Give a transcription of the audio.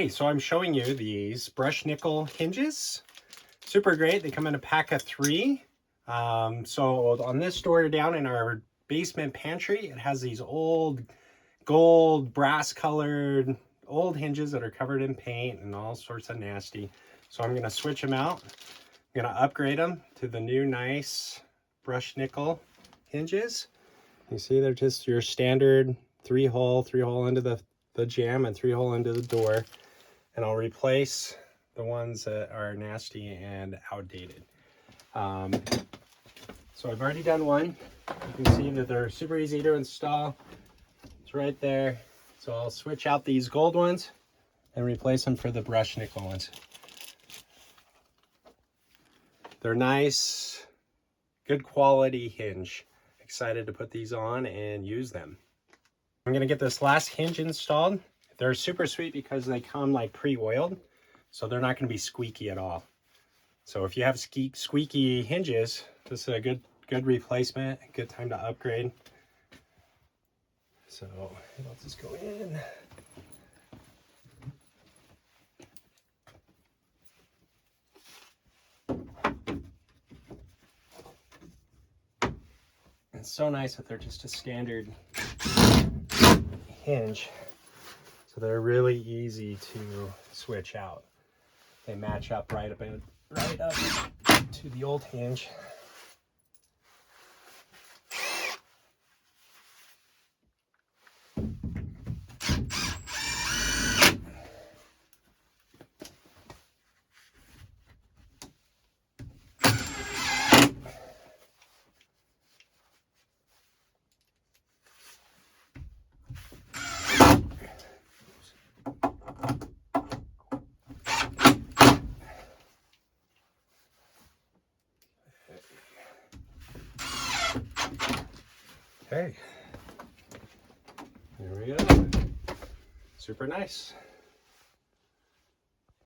Hey, so I'm showing you these brush nickel hinges. Super great. They come in a pack of 3. So on this door down in our basement pantry, it has these old gold brass colored old hinges that are covered in paint and all sorts of nasty. So I'm going to switch them out. I'm going to upgrade them to the new nice brush nickel hinges. You see, they're just your standard 3-hole into the jamb and 3-hole into the door. And I'll replace the ones that are nasty and outdated. So I've already done one. You can see that they're super easy to install. It's right there. So I'll switch out these gold ones and replace them for the brush nickel ones. They're nice, good quality hinge. Excited to put these on and use them. I'm gonna get this last hinge installed. They're super sweet because they come like pre-oiled, so they're not gonna be squeaky at all. So if you have squeaky hinges, this is a good replacement, a good time to upgrade. So I'll just go in. It's so nice that they're just a standard hinge. So they're really easy to switch out. They match up right up to the old hinge. Okay, there we go. Super nice.